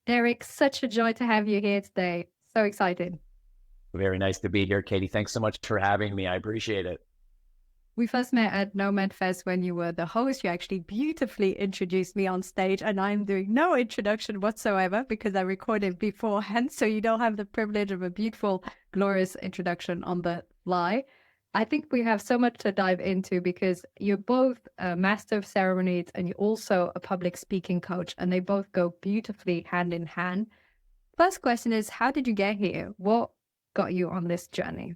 Derek, such a joy to have you here today. So excited. Very nice to be here, Katie. Thanks so much for having me. I appreciate it. We first met at Nomad Fest when you were the host. You actually beautifully introduced me on stage, and I'm doing no introduction whatsoever because I recorded beforehand. So you don't have the privilege of a beautiful, glorious introduction on the fly. I think we have so much to dive into because you're both a master of ceremonies and you're also a public speaking coach, and they both go beautifully hand in hand. First question is, how did you get here? What got you on this journey?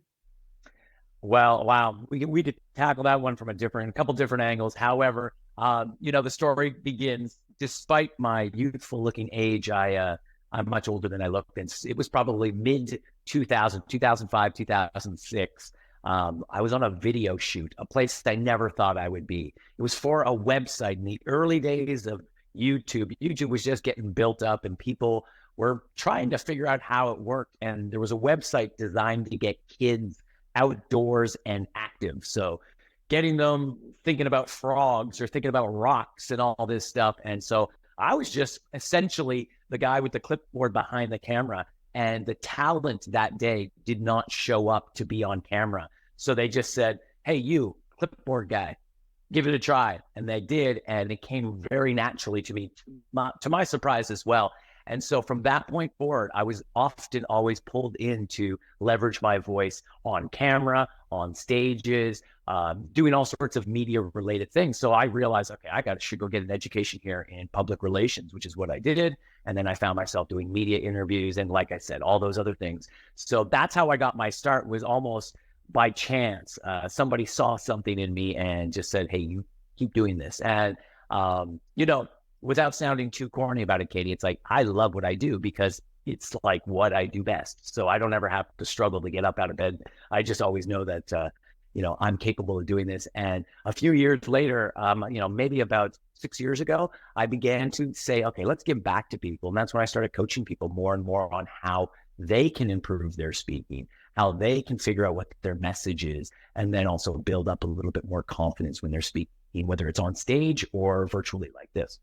Well, wow, we did tackle that one from a couple different angles. However, the story begins despite my youthful looking age. I'm much older than I looked, and it was probably mid 2000, 2005, 2006. I was on a video shoot, a place I never thought I would be. It was for a website in the early days of YouTube. YouTube was just getting built up, and people were trying to figure out how it worked. And there was a website designed to get kids outdoors and active. So getting them thinking about frogs or thinking about rocks and all this stuff. And so I was just essentially the guy with the clipboard behind the camera, and the talent that day did not show up to be on camera. So they just said, hey, you clipboard guy, give it a try. And they did. And it came very naturally to me, to my surprise as well. And so from that point forward, I was often always pulled in to leverage my voice on camera, on stages, doing all sorts of media related things. So I realized, okay, should go get an education here in public relations, which is what I did. And then I found myself doing media interviews and, like I said, all those other things. So that's how I got my start, was almost by chance. Somebody saw something in me and just said, hey, you keep doing this. And, without sounding too corny about it, Katie, it's like, I love what I do because it's like what I do best. So I don't ever have to struggle to get up out of bed. I just always know that, I'm capable of doing this. And a few years later, maybe about 6 years ago, I began to say, okay, let's give back to people. And that's when I started coaching people more and more on how they can improve their speaking, how they can figure out what their message is, and then also build up a little bit more confidence when they're speaking, whether it's on stage or virtually like this.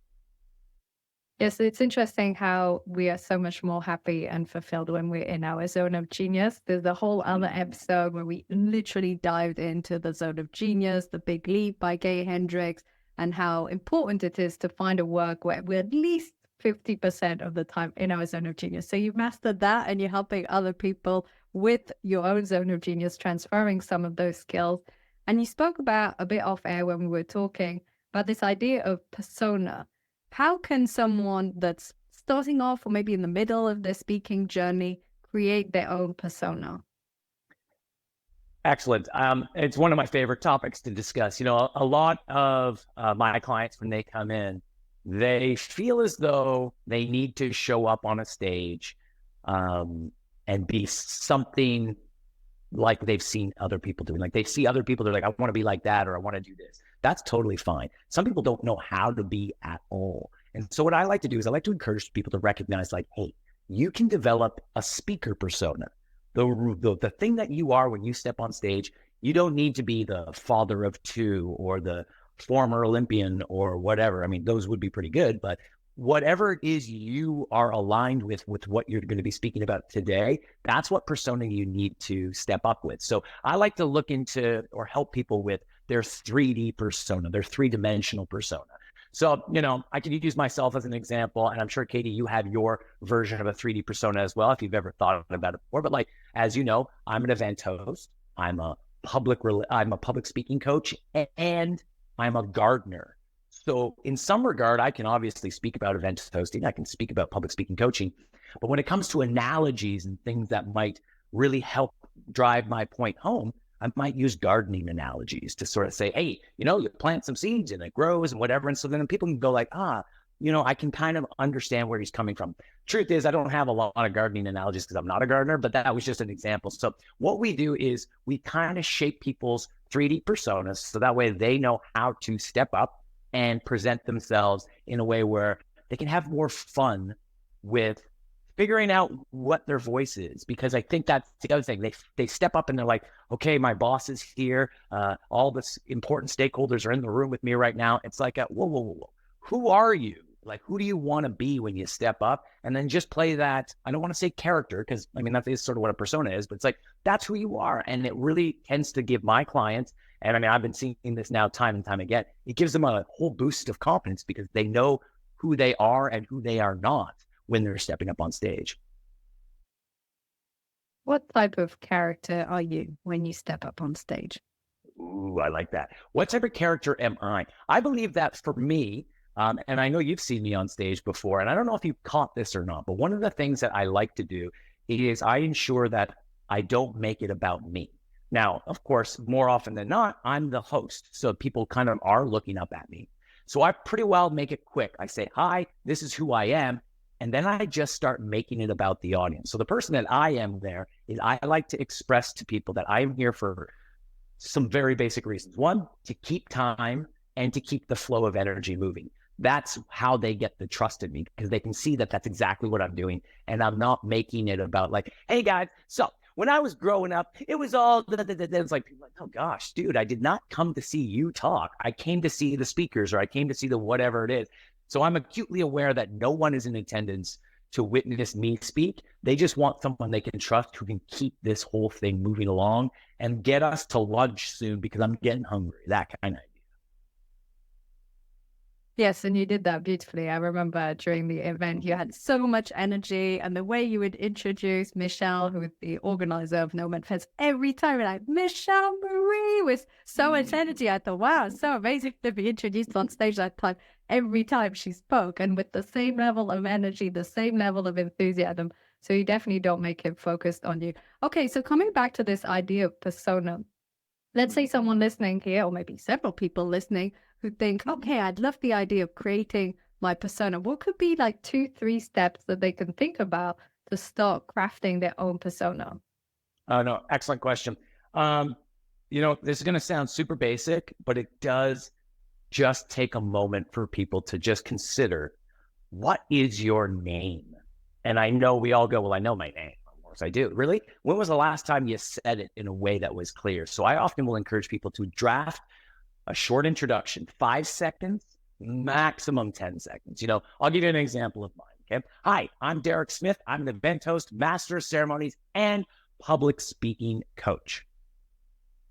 Yes, it's interesting how we are so much more happy and fulfilled when we're in our zone of genius. There's a whole other episode where we literally dived into the zone of genius, The Big Leap by Gay Hendricks, and how important it is to find a work where we're at least 50% of the time in our zone of genius. So you've mastered that and you're helping other people with your own zone of genius, transferring some of those skills. And you spoke about a bit off air when we were talking about this idea of persona. How can someone that's starting off or maybe in the middle of their speaking journey create their own persona? Excellent. It's one of my favorite topics to discuss. A lot of my clients, when they come in, they feel as though they need to show up on a stage and be something like they've seen other people doing. Like they see other people, they're like, I want to be like that, or I want to do this. That's totally fine. Some people don't know how to be at all. And so what I like to do is I like to encourage people to recognize, like, hey, you can develop a speaker persona. The thing that you are when you step on stage, you don't need to be the father of two or the former Olympian or whatever. I mean, those would be pretty good, but whatever it is you are aligned with what you're going to be speaking about today, that's what persona you need to step up with. So I like to look into or help people with their 3D persona, their three-dimensional persona. So, I can use myself as an example, and I'm sure, Katie, you have your version of a 3D persona as well, if you've ever thought about it before. But like, as you know, I'm an event host, I'm a public speaking coach, and I'm a gardener. So in some regard, I can obviously speak about event hosting. I can speak about public speaking coaching. But when it comes to analogies and things that might really help drive my point home, I might use gardening analogies to sort of say, hey, you plant some seeds and it grows and whatever. And so then people can go like, I can kind of understand where he's coming from. Truth is, I don't have a lot of gardening analogies because I'm not a gardener, but that was just an example. So what we do is we kind of shape people's 3D personas so that way they know how to step up and present themselves in a way where they can have more fun with figuring out what their voice is. Because I think that's the other thing. They step up and they're like, okay, my boss is here. All the important stakeholders are in the room with me right now. It's like, whoa. Who are you? Like, who do you want to be when you step up? And then just play that. I don't want to say character, because I mean, that is sort of what a persona is, but it's like, that's who you are. And it really tends to give my clients, and I mean, I've been seeing this now time and time again, it gives them a whole boost of confidence because they know who they are and who they are not when they're stepping up on stage. What type of character are you when you step up on stage? Ooh, I like that. What type of character am I? I believe that for me, and I know you've seen me on stage before, and I don't know if you've caught this or not, but one of the things that I like to do is I ensure that I don't make it about me. Now, of course, more often than not, I'm the host. So people kind of are looking up at me. So I pretty well make it quick. I say, hi, this is who I am. And then I just start making it about the audience. So the person that I am there is I like to express to people that I am here for some very basic reasons. One, to keep time and to keep the flow of energy moving. That's how they get the trust in me, because they can see that that's exactly what I'm doing. And I'm not making it about like, hey guys, so when I was growing up, it was all, it's like, oh gosh, dude, I did not come to see you talk. I came to see the speakers, or I came to see the whatever it is. So I'm acutely aware that no one is in attendance to witness me speak. They just want someone they can trust who can keep this whole thing moving along and get us to lunch soon because I'm getting hungry, that kind of idea. Yes, and you did that beautifully. I remember during the event, you had so much energy, and the way you would introduce Michelle, who is the organizer of Nomad Fest, every time, like, Michelle Marie with so much energy. I thought, wow, it's so amazing to be introduced on stage that time every time she spoke, and with the same level of energy, the same level of enthusiasm. So you definitely don't make it focused on you. Okay, so coming back to this idea of persona, let's say someone listening here, or maybe several people listening, who think, okay, I'd love the idea of creating my persona. What could be like 2, 3 steps that they can think about to start crafting their own persona? No, excellent question. This is going to sound super basic, but it does just take a moment for people to just consider, what is your name? And I know we all go, well, I know my name. Of course I do. Really? When was the last time you said it in a way that was clear? So I often will encourage people to draft a short introduction, 5 seconds, maximum 10 seconds. I'll give you an example of mine. Okay. Hi, I'm Derek Smith. I'm an event host, master of ceremonies, and public speaking coach.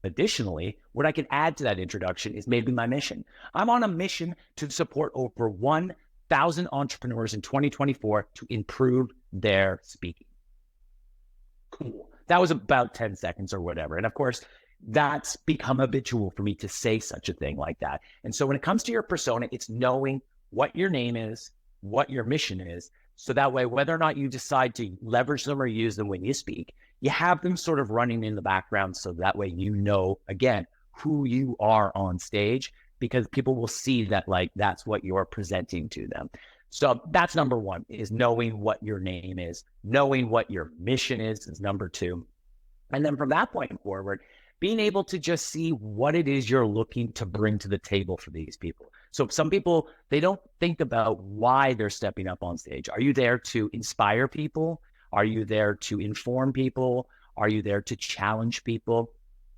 Additionally, what I can add to that introduction is maybe my mission. I'm on a mission to support over 1,000 entrepreneurs in 2024 to improve their speaking. Cool. That was about 10 seconds or whatever. And of course, that's become habitual for me to say such a thing like that. And so when it comes to your persona, it's knowing what your name is, what your mission is. So that way, whether or not you decide to leverage them or use them when you speak, you have them sort of running in the background. So that way, again, who you are on stage, because people will see that like that's what you're presenting to them. So that's number one, is knowing what your name is. Knowing what your mission is number two. And then from that point forward, being able to just see what it is you're looking to bring to the table for these people. So some people, they don't think about why they're stepping up on stage. Are you there to inspire people? Are you there to inform people? Are you there to challenge people?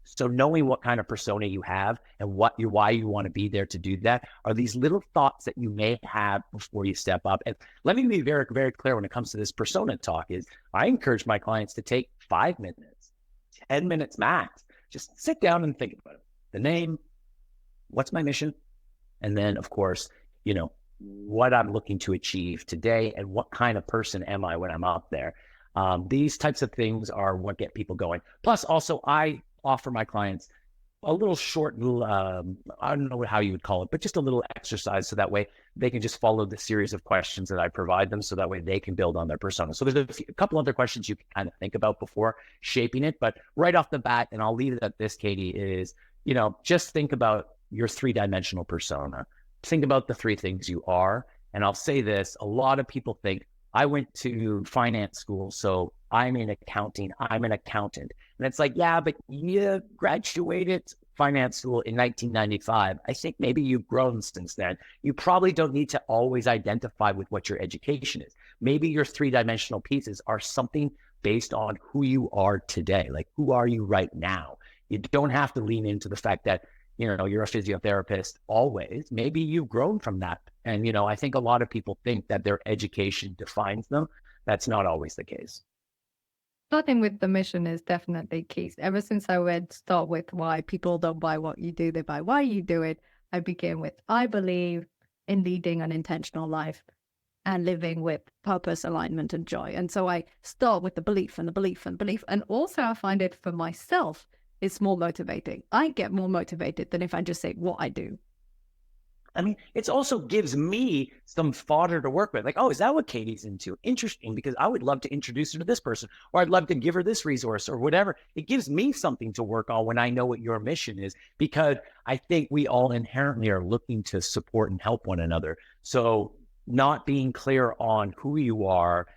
So knowing what kind of persona you have and why you want to be there to do that are these little thoughts that you may have before you step up. And let me be very, very clear when it comes to this persona talk is I encourage my clients to take 5 minutes, 10 minutes max. Just sit down and think about it. The name, what's my mission? And then, of course, what I'm looking to achieve today and what kind of person am I when I'm out there. These types of things are what get people going. Plus, also, I offer my clients a little short, I don't know how you would call it, but just a little exercise so that way they can just follow the series of questions that I provide them so that way they can build on their persona. So there's a couple other questions you can kind of think about before shaping it, but right off the bat, and I'll leave it at this, Katie, is, just think about your 3-dimensional persona. Think about the 3 things you are. And I'll say this, a lot of people think, I went to finance school, so I'm in accounting, I'm an accountant. And it's like, yeah, but you graduated finance school in 1995. I think maybe you've grown since then. You probably don't need to always identify with what your education is. Maybe your 3-dimensional pieces are something based on who you are today. Like, who are you right now? You don't have to lean into the fact that, you're a physiotherapist always. Maybe you've grown from that. And, I think a lot of people think that their education defines them. That's not always the case. Starting with the mission is definitely key. Ever since I read Start With Why, people don't buy what you do, they buy why you do it. I begin with, I believe in leading an intentional life and living with purpose, alignment, and joy. And so I start with the belief and the belief and belief. And also I find it for myself, it's more motivating. I get more motivated than if I just say what I do. I mean, it also gives me some fodder to work with. Like, oh, is that what Katie's into? Interesting, because I would love to introduce her to this person, or I'd love to give her this resource or whatever. It gives me something to work on when I know what your mission is, because I think we all inherently are looking to support and help one another. So not being clear on who you are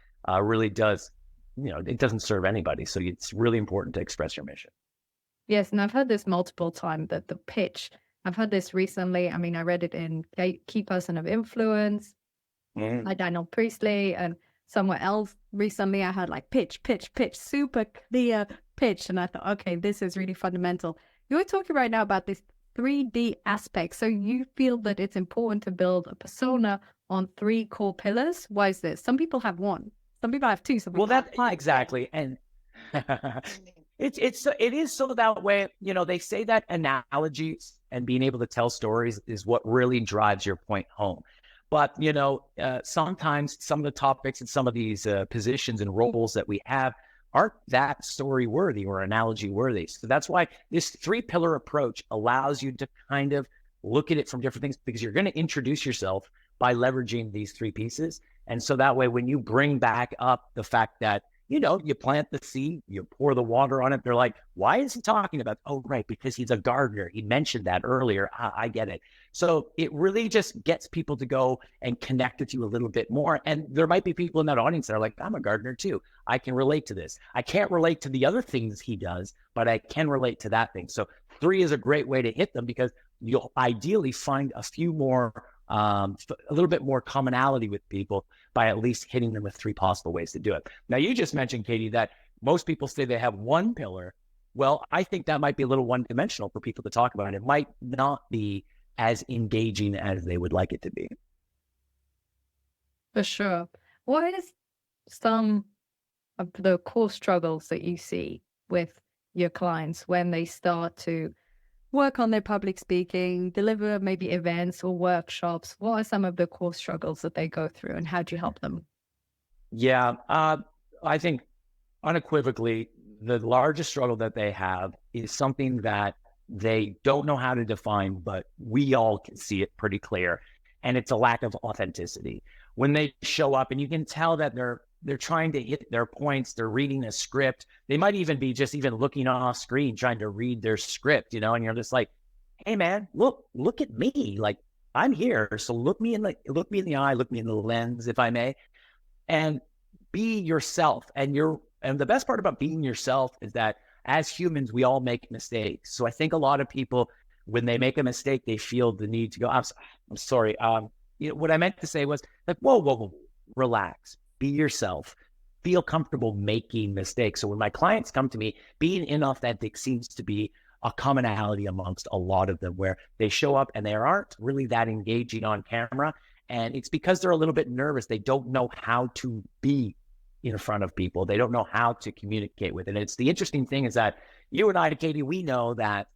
really does, it doesn't serve anybody. So it's really important to express your mission. Yes, and I've heard this multiple times that the pitch, I've heard this recently. I mean, I read it in Key Person of Influence by Daniel Priestley, and somewhere else recently I heard like pitch, super clear pitch. And I thought, okay, this is really fundamental. You're talking right now about this 3D aspect. So you feel that it's important to build a persona on 3 core pillars. Why is this? Some people have 1, some people have 2, some people have 5. Exactly. And it is so that way, they say that analogies and being able to tell stories is what really drives your point home. But, sometimes some of the topics and some of these positions and roles that we have aren't that story worthy or analogy worthy. So that's why this 3-pillar approach allows you to kind of look at it from different things, because you're going to introduce yourself by leveraging these 3 pieces. And so that way, when you bring back up the fact that, you plant the seed, you pour the water on it, they're like, why is he talking about? Oh, right, because he's a gardener. He mentioned that earlier. I get it. So it really just gets people to go and connect with you a little bit more. And there might be people in that audience that are like, I'm a gardener too. I can relate to this. I can't relate to the other things he does, but I can relate to that thing. So 3 is a great way to hit them, because you'll ideally find a few more, a little bit more commonality with people by at least hitting them with 3 possible ways to do it. Now, you just mentioned, Katie, that most people say they have 1 pillar. Well, I think that might be a little one-dimensional for people to talk about. It might not be as engaging as they would like it to be. For sure. What is some of the core struggles that you see with your clients when they start to work on their public speaking, deliver maybe events or workshops? What are some of the core struggles that they go through, and how do you help them? Yeah, I think unequivocally, the largest struggle that they have is something that they don't know how to define, but we all can see it pretty clear. And it's a lack of authenticity. When they show up, and you can tell that they're trying to hit their points, they're reading a script. They might even be just even looking off screen, trying to read their script, and you're just like, hey man, look at me. Like, I'm here. So look me in the eye, look me in the lens, if I may, and be yourself. And the best part about being yourself is that as humans, we all make mistakes. So I think a lot of people, when they make a mistake, they feel the need to go, I'm sorry. What I meant to say was like, whoa, relax, be yourself, feel comfortable making mistakes. So when my clients come to me, being inauthentic seems to be a commonality amongst a lot of them, where they show up and they aren't really that engaging on camera. And it's because they're a little bit nervous. They don't know how to be in front of people. They don't know how to communicate with it. And it's the interesting thing is that you and I, Katie, we know that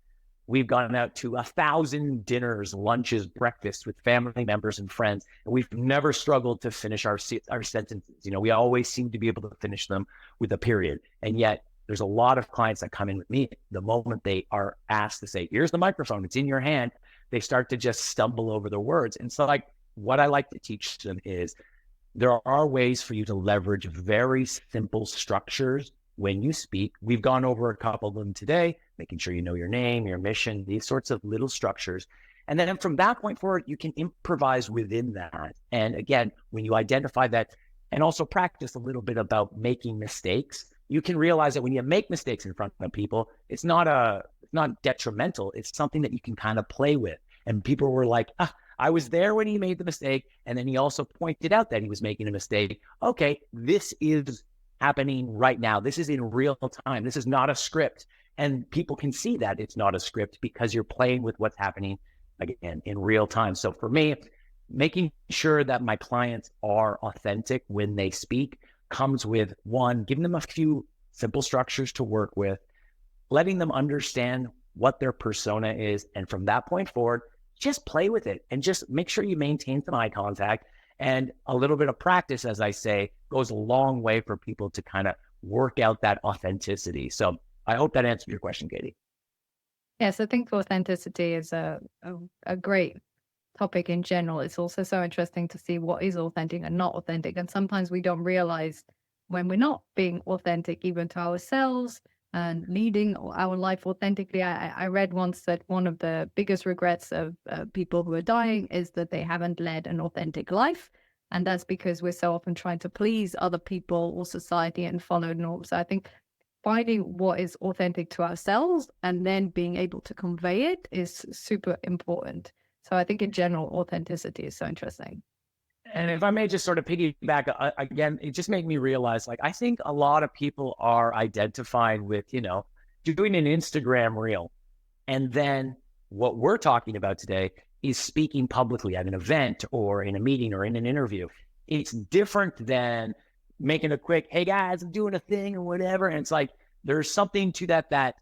we've gone out to 1,000 dinners, lunches, breakfasts with family members and friends, and we've never struggled to finish our sentences. We always seem to be able to finish them with a period. And yet there's a lot of clients that come in with me, the moment they are asked to say, here's the microphone, it's in your hand, they start to just stumble over the words. And so what I like to teach them is there are ways for you to leverage very simple structures when you speak. We've gone over a couple of them today, making sure you know your name, your mission, these sorts of little structures. And then from that point forward, you can improvise within that. And again, when you identify that and also practice a little bit about making mistakes, you can realize that when you make mistakes in front of people, it's not detrimental. It's something that you can kind of play with. And people were like, I was there when he made the mistake. And then he also pointed out that he was making a mistake. Okay, this is happening right now. This is in real time. This is not a script. And people can see that it's not a script because you're playing with what's happening, again, in real time. So for me, making sure that my clients are authentic when they speak comes with, one, giving them a few simple structures to work with, letting them understand what their persona is. And from that point forward, just play with it and just make sure you maintain some eye contact. And a little bit of practice, as I say, goes a long way for people to kind of work out that authenticity. So I hope that answered your question, Katie. Yes, I think authenticity is a great topic in general. It's also so interesting to see what is authentic and not authentic. And sometimes we don't realize when we're not being authentic, even to ourselves and leading our life authentically. I read once that one of the biggest regrets of people who are dying is that they haven't led an authentic life. And that's because we're so often trying to please other people or society and follow norms. So I think finding what is authentic to ourselves and then being able to convey it is super important. So I think in general, authenticity is so interesting. And if I may just sort of piggyback again, it just made me realize, like, I think a lot of people are identified with, doing an Instagram reel. And then what we're talking about today is speaking publicly at an event or in a meeting or in an interview. It's different than making a quick, hey guys, I'm doing a thing or whatever. And it's like, there's something to that,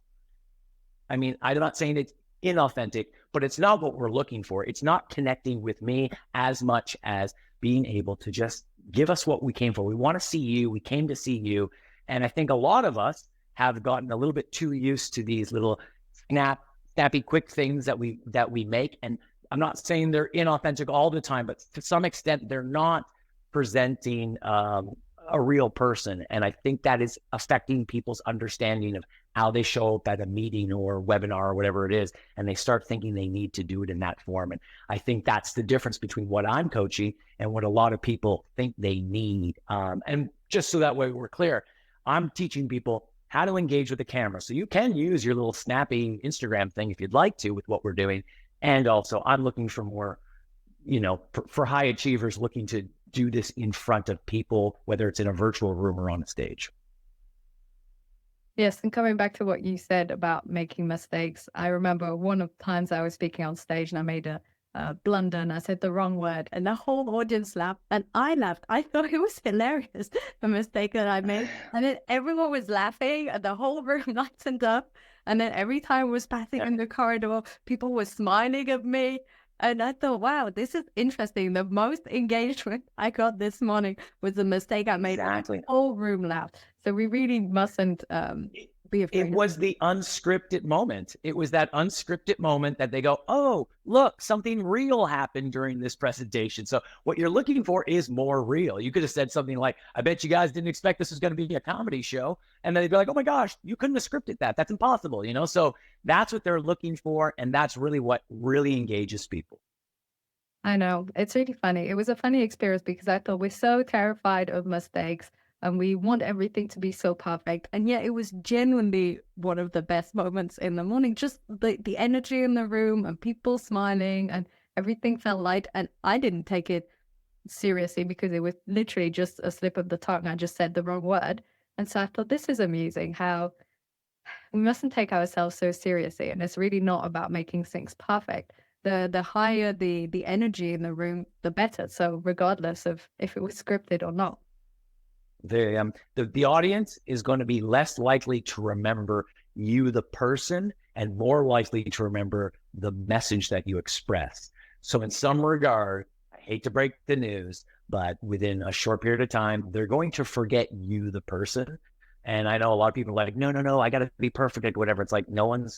I mean, I'm not saying it's inauthentic, but it's not what we're looking for. It's not connecting with me as much as being able to just give us what we came for. We want to see you. We came to see you. And I think a lot of us have gotten a little bit too used to these little snappy, quick things that we make. And I'm not saying they're inauthentic all the time, but to some extent, they're not presenting a real person. And I think that is affecting people's understanding of how they show up at a meeting or webinar or whatever it is. And they start thinking they need to do it in that form. And I think that's the difference between what I'm coaching and what a lot of people think they need. And just so that way we're clear, I'm teaching people how to engage with the camera. So you can use your little snappy Instagram thing if you'd like to with what we're doing. And also I'm looking for more, for high achievers looking to do this in front of people, whether it's in a virtual room or on a stage. Yes, and coming back to what you said about making mistakes, I remember one of the times I was speaking on stage and I made a blunder and I said the wrong word and the whole audience laughed and I laughed. I thought it was hilarious, the mistake that I made. And then everyone was laughing and the whole room lightened up. And then every time I was passing in the corridor, people were smiling at me. And I thought, wow, this is interesting. The most engagement I got this morning was the mistake I made. Exactly. The whole room laughed. So we really mustn't be afraid. It was the unscripted moment. It was that unscripted moment that they go, oh, look, something real happened during this presentation. So what you're looking for is more real. You could have said something like, I bet you guys didn't expect this was going to be a comedy show. And then they'd be like, oh my gosh, you couldn't have scripted that. That's impossible. So that's what they're looking for. And that's really what really engages people. I know. It's really funny. It was a funny experience because I thought we're so terrified of mistakes and we want everything to be so perfect. And yet it was genuinely one of the best moments in the morning. Just the energy in the room and people smiling and everything felt light. And I didn't take it seriously because it was literally just a slip of the tongue. I just said the wrong word. And so I thought this is amusing how we mustn't take ourselves so seriously. And it's really not about making things perfect. The higher the energy in the room, the better. So regardless of if it was scripted or not. The audience is going to be less likely to remember you, the person, and more likely to remember the message that you express. So in some regard, I hate to break the news, but within a short period of time, they're going to forget you, the person. And I know a lot of people are like, no, I got to be perfect at whatever. It's like no one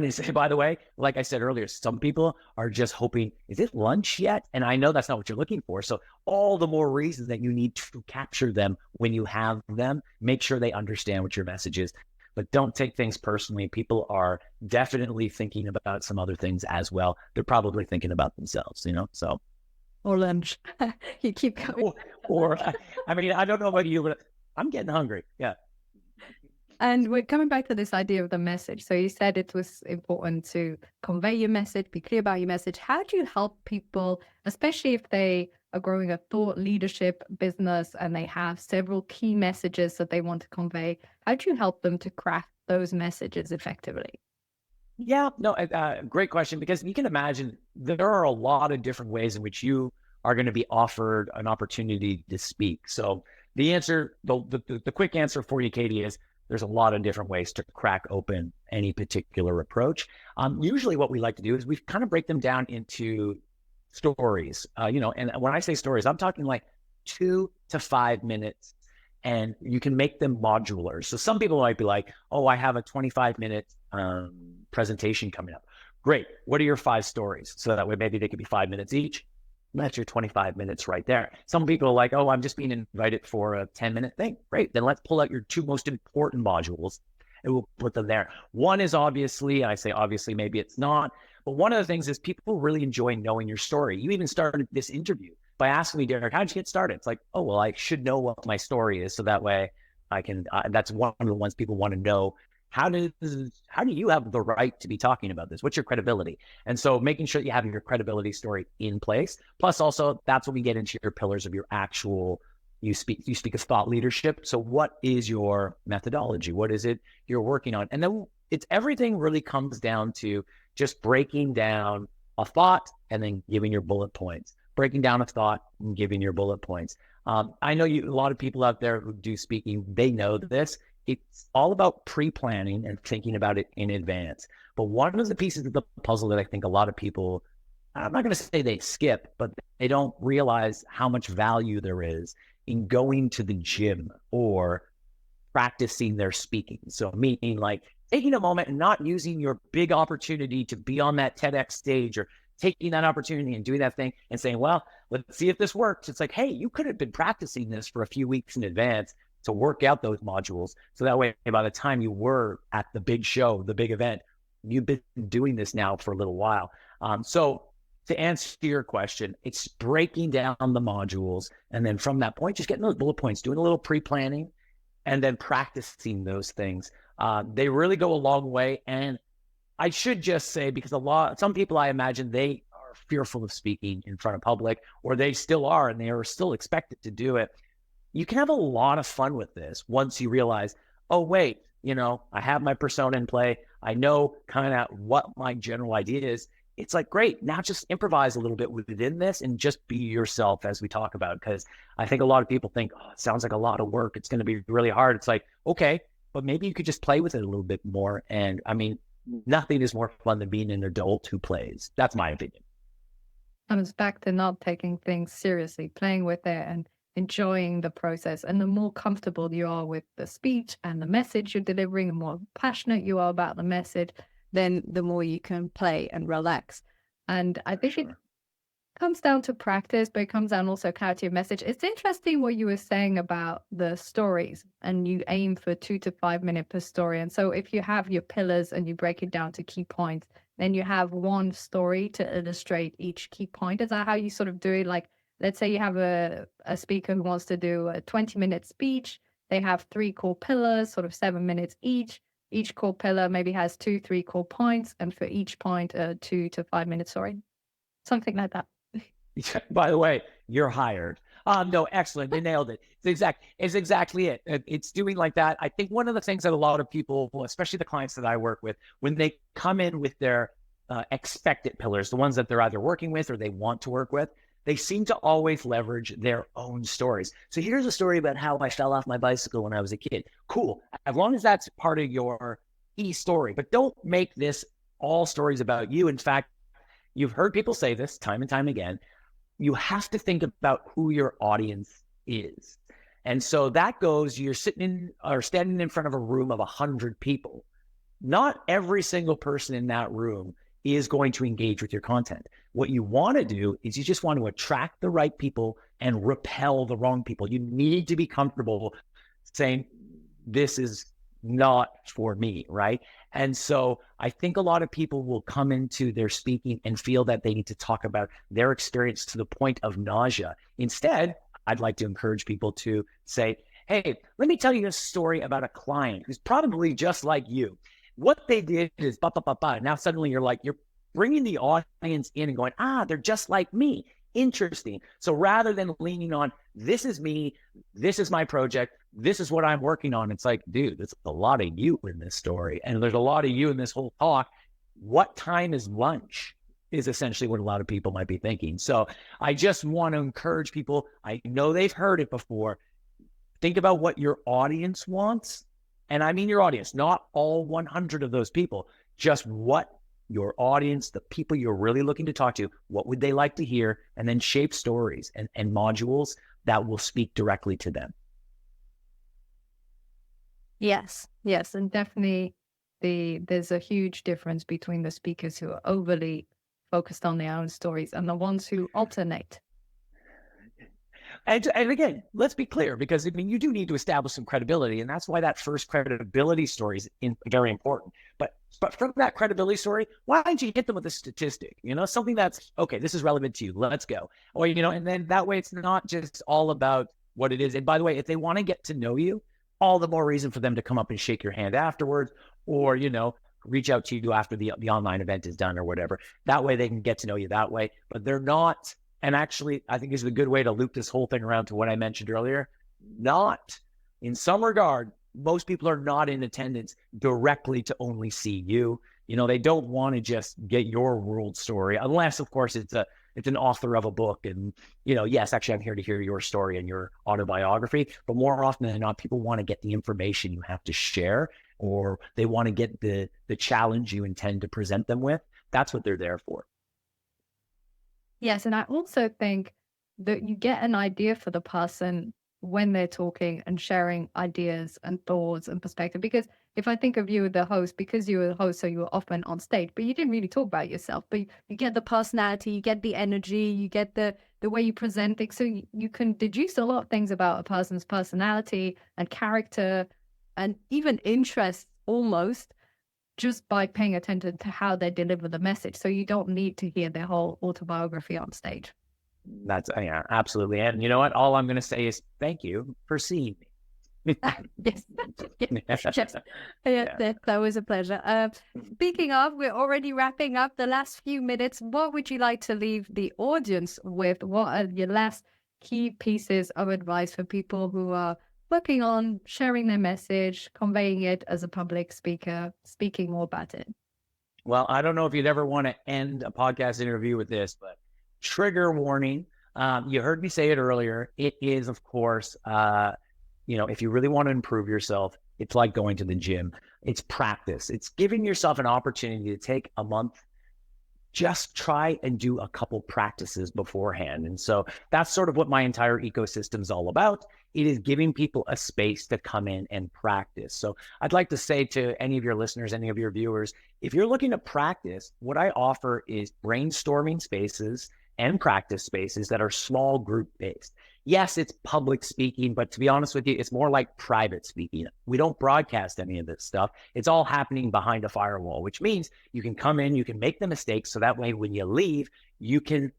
is, by the way, like I said earlier, some people are just hoping, is it lunch yet? And I know that's not what you're looking for. So all the more reasons that you need to capture them when you have them, make sure they understand what your message is. But don't take things personally. People are definitely thinking about some other things as well. They're probably thinking about themselves, so. Or lunch. You keep going. Or I mean, I don't know about you, but I'm getting hungry. Yeah. And we're coming back to this idea of the message. So you said it was important to convey your message, be clear about your message. How do you help people, especially if they are growing a thought leadership business and they have several key messages that they want to convey? How do you help them to craft those messages effectively? Yeah, no, great question, because you can imagine there are a lot of different ways in which you are going to be offered an opportunity to speak. So the answer, the quick answer for you, Katie, is there's a lot of different ways to crack open any particular approach. Usually what we like to do is we kind of break them down into stories, and when I say stories, I'm talking like 2 to 5 minutes, and you can make them modular. So some people might be like, oh, I have a 25-minute presentation coming up. Great. What are your 5 stories? So that way, maybe they could be 5 minutes each. That's your 25 minutes right there. Some people are like, oh, I'm just being invited for a 10-minute thing. Great. Then let's pull out your 2 most important modules and we'll put them there. One is obviously, I say obviously, maybe it's not, but one of the things is people really enjoy knowing your story. You even started this interview by asking me, Derek, how did you get started? It's like, oh, well, I should know what my story is. So that way I can, that's one of the ones people want to know. How do you have the right to be talking about this? What's your credibility? And so making sure you have your credibility story in place. Plus also, that's when we get into your pillars of your actual, you speak of thought leadership. So what is your methodology? What is it you're working on? And then everything really comes down to just breaking down a thought and then giving your bullet points. Breaking down a thought and giving your bullet points. I know a lot of people out there who do speaking, they know this. It's all about pre-planning and thinking about it in advance. But one of the pieces of the puzzle that I think a lot of people, I'm not going to say they skip, but they don't realize how much value there is in going to the gym or practicing their speaking. So meaning like taking a moment and not using your big opportunity to be on that TEDx stage, or taking that opportunity and doing that thing and saying, well, let's see if this works. It's like, hey, you could have been practicing this for a few weeks in advance to work out those modules. So that way, by the time you were at the big show, the big event, you've been doing this now for a little while. So to answer your question, it's breaking down the modules. And then from that point, just getting those bullet points, doing a little pre-planning, and then practicing those things. They really go a long way. And I should just say, because some people, I imagine, they are fearful of speaking in front of public, or they still are, and they are still expected to do it. You can have a lot of fun with this once you realize, oh, wait, I have my persona in play. I know kind of what my general idea is. It's like, great, now just improvise a little bit within this and just be yourself as we talk about. Because I think a lot of people think, oh, it sounds like a lot of work. It's going to be really hard. It's like, okay, but maybe you could just play with it a little bit more. And I mean, nothing is more fun than being an adult who plays. That's my opinion. Comes back to not taking things seriously, playing with it and enjoying the process. And the more comfortable you are with the speech and the message you're delivering, the more passionate you are about the message, then the more you can play and relax. And I think it comes down to practice, but it comes down also clarity of message. It's interesting what you were saying about the stories, and you aim for 2 to 5 minutes per story. And so if you have your pillars and you break it down to key points, then you have one story to illustrate each key point. Is that how you sort of do it? Like, let's say you have a speaker who wants to do a 20-minute speech. They have 3 core pillars, sort of 7 minutes each. Each core pillar maybe has 2, 3 core points, and for each point, 2 to 5 minutes, something like that. By the way, you're hired. No, excellent. They nailed it. It's exactly it. It's doing like that. I think one of the things that a lot of people, especially the clients that I work with, when they come in with their expected pillars, the ones that they're either working with or they want to work with, they seem to always leverage their own stories. So here's a story about how I fell off my bicycle when I was a kid. Cool. As long as that's part of your key story, but don't make this all stories about you. In fact, you've heard people say this time and time again. You have to think about who your audience is. And so that goes, you're standing in front of a room of 100 people. Not every single person in that room is going to engage with your content. What you want to do is you just want to attract the right people and repel the wrong people. You need to be comfortable saying, this is not for me, right? And so I think a lot of people will come into their speaking and feel that they need to talk about their experience to the point of nausea. Instead, I'd like to encourage people to say, hey, let me tell you a story about a client who's probably just like you. What they did is Now suddenly you're bringing the audience in and going, they're just like me. interesting. So rather than leaning on, this is me, this is my project, this is what I'm working on, it's like, dude, there's a lot of you in this story. And there's a lot of you in this whole talk. What time is lunch? Is essentially what a lot of people might be thinking. So I just want to encourage people. I know they've heard it before. Think about what your audience wants. And I mean your audience, not all 100 of those people, just what your audience, the people you're really looking to talk to, what would they like to hear? And then shape stories and modules that will speak directly to them. Yes, yes. And definitely there's a huge difference between the speakers who are overly focused on their own stories and the ones who alternate. And again, let's be clear, because I mean, you do need to establish some credibility, and that's why that first credibility story is very important. But from that credibility story, why don't you hit them with a statistic? You know, something that's okay. This is relevant to you. Let's go. Or and then that way, it's not just all about what it is. And by the way, if they want to get to know you, all the more reason for them to come up and shake your hand afterwards, or reach out to you after the online event is done or whatever. That way, they can get to know you that way. But they're not. And actually, I think this is a good way to loop this whole thing around to what I mentioned earlier. Not, in some regard, most people are not in attendance directly to only see you. They don't want to just get your world story, unless, of course, it's an author of a book. And, yes, actually, I'm here to hear your story and your autobiography. But more often than not, people want to get the information you have to share, or they want to get the challenge you intend to present them with. That's what they're there for. Yes, and I also think that you get an idea for the person when they're talking and sharing ideas and thoughts and perspective. Because if I think of you as the host, because you were the host, so you were often on stage, but you didn't really talk about yourself. But you get the personality, you get the energy, you get the way you present things. So you can deduce a lot of things about a person's personality and character and even interests almost, just by paying attention to how they deliver the message. So you don't need to hear their whole autobiography on stage. That's, yeah, absolutely. And you know what? All I'm going to say is thank you for seeing me. Yes. Yes. Yeah. That was a pleasure. Speaking of, we're already wrapping up the last few minutes. What would you like to leave the audience with? What are your last key pieces of advice for people who are working on sharing their message, conveying it as a public speaker, speaking more about it? Well, I don't know if you'd ever want to end a podcast interview with this, but trigger warning. You heard me say it earlier. It is, of course, if you really want to improve yourself, it's like going to the gym. It's practice. It's giving yourself an opportunity to take a month, just try and do a couple practices beforehand. And so that's sort of what my entire ecosystem is all about. It is giving people a space to come in and practice. So I'd like to say to any of your listeners, any of your viewers, if you're looking to practice, what I offer is brainstorming spaces and practice spaces that are small group based. Yes, it's public speaking, but to be honest with you, it's more like private speaking. We don't broadcast any of this stuff. It's all happening behind a firewall, which means you can come in, you can make the mistakes. So that way, when you leave, you can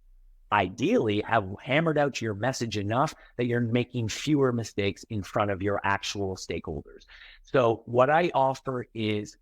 ideally have hammered out your message enough that you're making fewer mistakes in front of your actual stakeholders. So what I offer is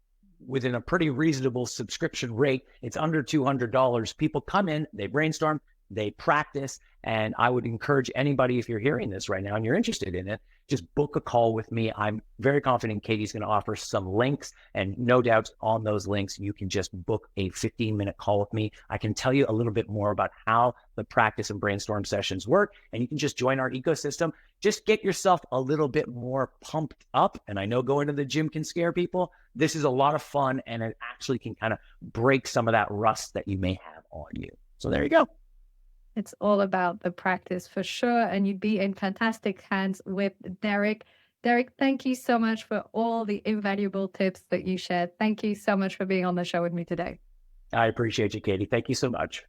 within a pretty reasonable subscription rate. It's under $200. People come in, they brainstorm, they practice. And I would encourage anybody, if you're hearing this right now and you're interested in it, just book a call with me. I'm very confident Katie's going to offer some links, and no doubt on those links, you can just book a 15-minute call with me. I can tell you a little bit more about how the practice and brainstorm sessions work, and you can just join our ecosystem. Just get yourself a little bit more pumped up. And I know going to the gym can scare people. This is a lot of fun, and it actually can kind of break some of that rust that you may have on you. So there you go. It's all about the practice for sure. And you'd be in fantastic hands with Derek. Derek, thank you so much for all the invaluable tips that you shared. Thank you so much for being on the show with me today. I appreciate you, Katie. Thank you so much.